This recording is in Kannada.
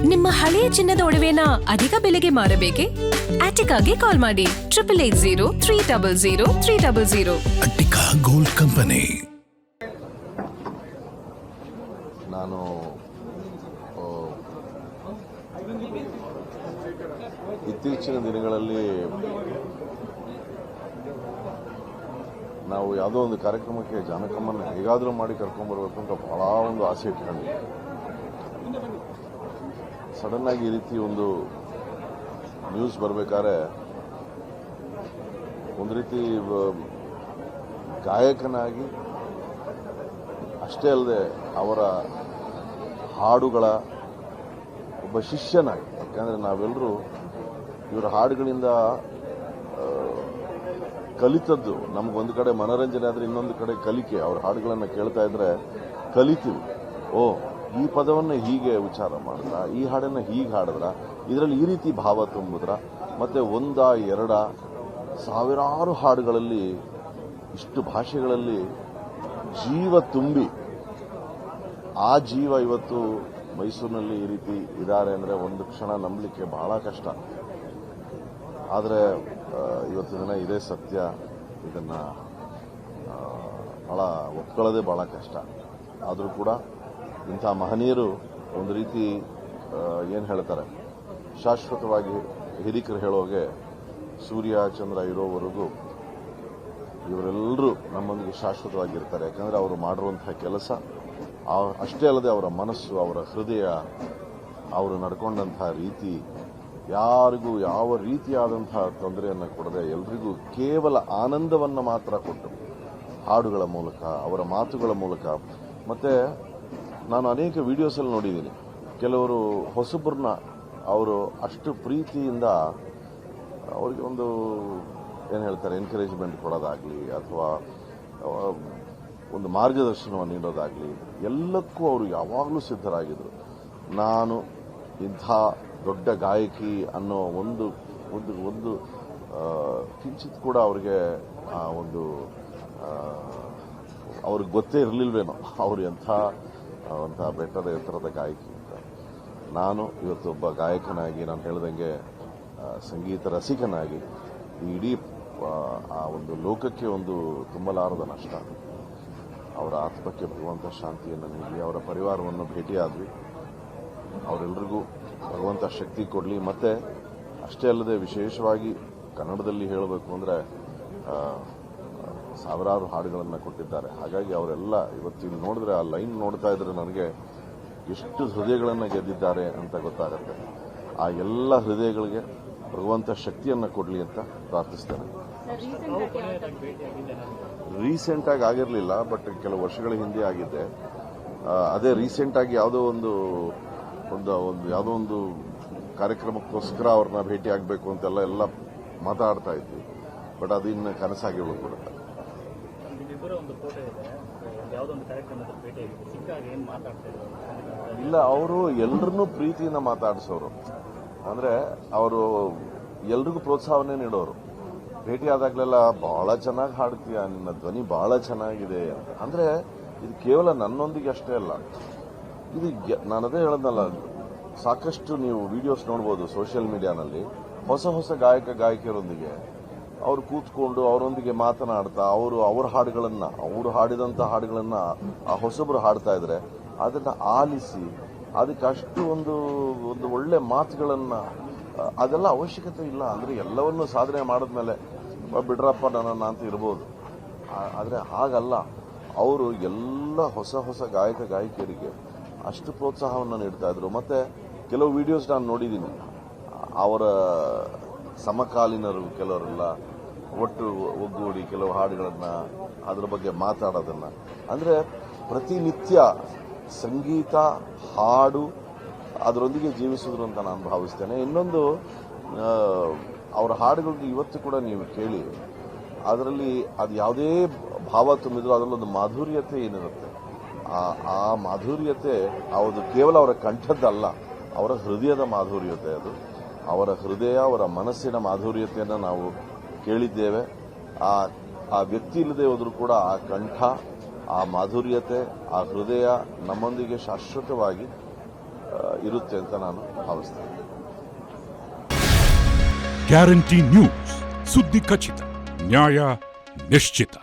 ನಿಮ್ಮ ಹಳೆಯ ಚಿನ್ನದ ಒಡವೆನ ಅಧಿಕ ಬೆಲೆಗೆ ಮಾರಬೇಕೆ? ಆಟಿಕಾಗೆ ಕಾಲ್ ಮಾಡಿ 8880 ಅಟ್ಟಿಕಾ ಗೋಲ್ಡ್ ಕಂಪನಿ. ನಾನು ಇತ್ತೀಚಿನ ದಿನಗಳಲ್ಲಿ ನಾವು ಯಾವುದೋ ಒಂದು ಕಾರ್ಯಕ್ರಮಕ್ಕೆ ಜಾನಕಮ್ಮನ ಹೇಗಾದರೂ ಮಾಡಿ ಕರ್ಕೊಂಡ್ಬರ್ಬೇಕು ಅಂತ ಬಹಳ ಒಂದು ಆಸೆ ಇಟ್ಕೊಂಡಿದ್ದೆ. ಸಡನ್ ಆಗಿ ಈ ರೀತಿ ಒಂದು ನ್ಯೂಸ್ ಬರಬೇಕಾದ್ರೆ ಒಂದು ರೀತಿ ಗಾಯಕನಾಗಿ ಅಷ್ಟೇ ಅಲ್ಲದೆ ಅವರ ಹಾಡುಗಳ ಒಬ್ಬ ಶಿಷ್ಯನಾಗಿ, ಯಾಕಂದರೆ ನಾವೆಲ್ಲರೂ ಇವರ ಹಾಡುಗಳಿಂದ ಕಲಿತದ್ದು. ನಮಗೊಂದು ಕಡೆ ಮನೋರಂಜನೆ ಆದರೆ ಇನ್ನೊಂದು ಕಡೆ ಕಲಿಕೆ. ಅವ್ರ ಹಾಡುಗಳನ್ನು ಕೇಳ್ತಾ ಇದ್ರೆ ಕಲಿತೀವಿ. ಓ, ಈ ಪದವನ್ನು ಹೀಗೆ ಉಚ್ಚಾರ ಮಾಡಿದ್ರ, ಈ ಹಾಡನ್ನು ಹೀಗೆ ಹಾಡಿದ್ರ, ಇದರಲ್ಲಿ ಈ ರೀತಿ ಭಾವ ತುಂಬಿದ್ರ, ಮತ್ತೆ ಒಂದ ಎರಡ ಸಾವಿರಾರು ಹಾಡುಗಳಲ್ಲಿ ಇಷ್ಟು ಭಾಷೆಗಳಲ್ಲಿ ಜೀವ ತುಂಬಿ ಆ ಜೀವ ಇವತ್ತು ಮೈಸೂರಿನಲ್ಲಿ ಈ ರೀತಿ ಇದ್ದಾರೆ ಅಂದರೆ ಒಂದು ಕ್ಷಣ ನಂಬಲಿಕ್ಕೆ ಬಹಳ ಕಷ್ಟ. ಆದರೆ ಇವತ್ತು ದಿನ ಇದೇ ಸತ್ಯ. ಇದನ್ನು ಬಹಳ ಒಪ್ಕೊಳ್ಳೋದೇ ಬಹಳ ಕಷ್ಟ. ಆದರೂ ಕೂಡ ಇಂಥ ಮಹನೀಯರು ಒಂದು ರೀತಿ ಏನು ಹೇಳ್ತಾರೆ, ಶಾಶ್ವತವಾಗಿ ಹಿರಿಕರು ಹೇಳೋಗೆ ಸೂರ್ಯ ಚಂದ್ರ ಇರೋವರೆಗೂ ಇವರೆಲ್ಲರೂ ನಮ್ಮೊಂದಿಗೆ ಶಾಶ್ವತವಾಗಿರ್ತಾರೆ. ಯಾಕಂದರೆ ಅವರು ಮಾಡಿರುವಂತಹ ಕೆಲಸ ಅಷ್ಟೇ ಅಲ್ಲದೆ ಅವರ ಮನಸ್ಸು, ಅವರ ಹೃದಯ, ಅವರು ನಡ್ಕೊಂಡಂತಹ ರೀತಿ ಯಾರಿಗೂ ಯಾವ ರೀತಿಯಾದಂತಹ ತೊಂದರೆಯನ್ನು ಕೊಡದೆ ಎಲ್ರಿಗೂ ಕೇವಲ ಆನಂದವನ್ನು ಮಾತ್ರ ಕೊಟ್ಟು ಹಾಡುಗಳ ಮೂಲಕ, ಅವರ ಮಾತುಗಳ ಮೂಲಕ. ಮತ್ತೆ ನಾನು ಅನೇಕ ವಿಡಿಯೋಸಲ್ಲಿ ನೋಡಿದ್ದೀನಿ, ಕೆಲವರು ಹೊಸಬ್ರನ್ನ ಅವರು ಅಷ್ಟು ಪ್ರೀತಿಯಿಂದ ಅವರಿಗೆ ಒಂದು ಏನು ಹೇಳ್ತಾರೆ ಎನ್ಕರೇಜ್ಮೆಂಟ್ ಕೊಡೋದಾಗಲಿ ಅಥವಾ ಒಂದು ಮಾರ್ಗದರ್ಶನವನ್ನು ನೀಡೋದಾಗಲಿ ಎಲ್ಲಕ್ಕೂ ಅವರು ಯಾವಾಗಲೂ ಸಿದ್ಧರಾಗಿದ್ದರು. ನಾನು ಇಂಥ ದೊಡ್ಡ ಗಾಯಕಿ ಅನ್ನೋ ಒಂದು ಒಂದು ಒಂದು ಕಿಂಚಿತ್ ಕೂಡ ಅವ್ರಿಗೆ ಒಂದು ಅವ್ರಿಗೆ ಗೊತ್ತೇ ಇರಲಿಲ್ವೇನೋ ಅವರು ಎಂಥ ಬೆಟ್ಟದ ಎತ್ತರದ ಗಾಯಕಿ ಅಂತ. ನಾನು ಇವತ್ತು ಒಬ್ಬ ಗಾಯಕನಾಗಿ, ನಾನು ಹೇಳ್ದಂಗೆ ಸಂಗೀತ ರಸಿಕನಾಗಿ ಈ ಇಡೀ ಆ ಒಂದು ಲೋಕಕ್ಕೆ ಒಂದು ತುಂಬಲಾರದ ನಷ್ಟ. ಅವರ ಆತ್ಮಕ್ಕೆ ಭಗವಂತ ಶಾಂತಿಯನ್ನು ನೀಡಿ, ಅವರ ಪರಿವಾರವನ್ನು ಭೇಟಿಯಾದ್ವಿ. ಅವರೆಲ್ಲರಿಗೂ ಭಗವಂತ ಶಕ್ತಿ ಕೊಡಲಿ. ಮತ್ತೆ ಅಷ್ಟೇ ಅಲ್ಲದೆ ವಿಶೇಷವಾಗಿ ಕನ್ನಡದಲ್ಲಿ ಹೇಳಬೇಕು ಅಂದರೆ ಸಾವಿರಾರು ಹಾಡುಗಳನ್ನು ಕೊಟ್ಟಿದ್ದಾರೆ. ಹಾಗಾಗಿ ಅವರೆಲ್ಲ ಇವತ್ತಿನ ನೋಡಿದ್ರೆ ಆ ಲೈನ್ ನೋಡ್ತಾ ಇದ್ರೆ ನನಗೆ ಎಷ್ಟು ಹೃದಯಗಳನ್ನು ಗೆದ್ದಿದ್ದಾರೆ ಅಂತ ಗೊತ್ತಾಗುತ್ತೆ. ಆ ಎಲ್ಲ ಹೃದಯಗಳಿಗೆ ಭಗವಂತ ಶಕ್ತಿಯನ್ನು ಕೊಡಲಿ ಅಂತ ಪ್ರಾರ್ಥಿಸ್ತೇನೆ. ರೀಸೆಂಟಾಗಿ ಆಗಿರಲಿಲ್ಲ, ಬಟ್ ಕೆಲವು ವರ್ಷಗಳ ಹಿಂದೆ ಆಗಿದ್ದೆ. ಅದೇ ರೀಸೆಂಟಾಗಿ ಯಾವುದೋ ಒಂದು ಯಾವುದೋ ಒಂದು ಕಾರ್ಯಕ್ರಮಕ್ಕೋಸ್ಕರ ಅವ್ರನ್ನ ಭೇಟಿ ಆಗಬೇಕು ಅಂತೆಲ್ಲ ಎಲ್ಲ ಮಾತಾಡ್ತಾ ಇದ್ವಿ. ಬಟ್ ಅದು ಇನ್ನು ಕನಸಾಗಿ ಉಳ್ಕೊಡುತ್ತೆ. ಇಲ್ಲ, ಅವರು ಎಲ್ಲರನ್ನೂ ಪ್ರೀತಿಯಿಂದ ಮಾತಾಡಿಸೋರು. ಅಂದರೆ ಅವರು ಎಲ್ರಿಗೂ ಪ್ರೋತ್ಸಾಹವನ್ನೇ ನೀಡೋರು. ಭೇಟಿ ಆದಾಗಲೆಲ್ಲ ಬಹಳ ಚೆನ್ನಾಗಿ ಹಾಡ್ತೀಯ, ನಿನ್ನ ಧ್ವನಿ ಬಹಳ ಚೆನ್ನಾಗಿದೆ. ಅಂದರೆ ಇದು ಕೇವಲ ನನ್ನೊಂದಿಗೆ ಅಷ್ಟೇ ಅಲ್ಲ, ಇದು ನಾನದೇ ಹೇಳದ್ನಲ್ಲ, ಸಾಕಷ್ಟು ನೀವು ವಿಡಿಯೋಸ್ ನೋಡ್ಬೋದು ಸೋಷಿಯಲ್ ಮೀಡಿಯಾನಲ್ಲಿ. ಹೊಸ ಹೊಸ ಗಾಯಕಿಯರೊಂದಿಗೆ ಅವರು ಕೂತ್ಕೊಂಡು ಅವರೊಂದಿಗೆ ಮಾತನಾಡ್ತಾ ಅವ್ರ ಹಾಡುಗಳನ್ನು, ಅವರು ಹಾಡಿದಂಥ ಹಾಡುಗಳನ್ನು ಆ ಹೊಸಬರು ಹಾಡ್ತಾ ಇದ್ರೆ ಅದನ್ನು ಆಲಿಸಿ ಅದಕ್ಕೆ ಅಷ್ಟು ಒಂದು ಒಳ್ಳೆ ಮಾತುಗಳನ್ನು, ಅದೆಲ್ಲ ಅವಶ್ಯಕತೆ ಇಲ್ಲ. ಅಂದರೆ ಎಲ್ಲವನ್ನೂ ಸಾಧನೆ ಮಾಡಿದ್ಮೇಲೆ ಬಿಡ್ರಪ್ಪ ನನ್ನ ಅಂತ ಇರ್ಬೋದು. ಆದರೆ ಹಾಗಲ್ಲ, ಅವರು ಎಲ್ಲ ಹೊಸ ಗಾಯಕಿಯರಿಗೆ ಅಷ್ಟು ಪ್ರೋತ್ಸಾಹವನ್ನು ನೀಡ್ತಾ ಇದ್ರು. ಮತ್ತೆ ಕೆಲವು ವಿಡಿಯೋಸ್ ನಾನು ನೋಡಿದ್ದೀನಿ, ಅವರ ಸಮಕಾಲೀನರು ಕೆಲವರೆಲ್ಲ ಒಟ್ಟು ಒಗ್ಗೂಡಿ ಕೆಲವು ಹಾಡುಗಳನ್ನು ಅದರ ಬಗ್ಗೆ ಮಾತಾಡೋದನ್ನು, ಅಂದರೆ ಪ್ರತಿನಿತ್ಯ ಸಂಗೀತ ಹಾಡು ಅದರೊಂದಿಗೆ ಜೀವಿಸಿದ್ರು ಅಂತ ನಾನು ಭಾವಿಸ್ತೇನೆ. ಇನ್ನೊಂದು, ಅವರ ಹಾಡುಗಳಿಗೆ ಇವತ್ತು ಕೂಡ ನೀವು ಕೇಳಿ, ಅದರಲ್ಲಿ ಅದು ಯಾವುದೇ ಭಾವ ತುಂಬಿದ್ರು ಅದರಲ್ಲೊಂದು ಮಾಧುರ್ಯತೆ ಏನಿರುತ್ತೆ, ಆ ಮಾಧುರ್ಯತೆ ಅದು ಕೇವಲ ಅವರ ಕಂಠದ್ದಲ್ಲ, ಅವರ ಹೃದಯದ ಮಾಧುರ್ಯತೆ. ಅದು ಅವರ ಹೃದಯ, ಅವರ ಮನಸ್ಸಿನ ಮಾಧುರ್ಯತೆಯನ್ನು ನಾವು ಕೇಳಿದ್ದೇವೆ. ಆ ವ್ಯಕ್ತಿ ಇಲ್ಲದೆ ಹೋದರೂ ಕೂಡ ಆ ಕಂಠ, ಆ ಮಾಧುರ್ಯತೆ, ಆ ಹೃದಯ ನಮ್ಮೊಂದಿಗೆ ಶಾಶ್ವತವಾಗಿ ಇರುತ್ತೆ ಅಂತ ನಾನು ಭಾವಿಸ್ತೇನೆ. ಗ್ಯಾರಂಟಿ ನ್ಯೂಸ್, ಸುದ್ದಿ ಖಚಿತ, ನ್ಯಾಯ ನಿಶ್ಚಿತ.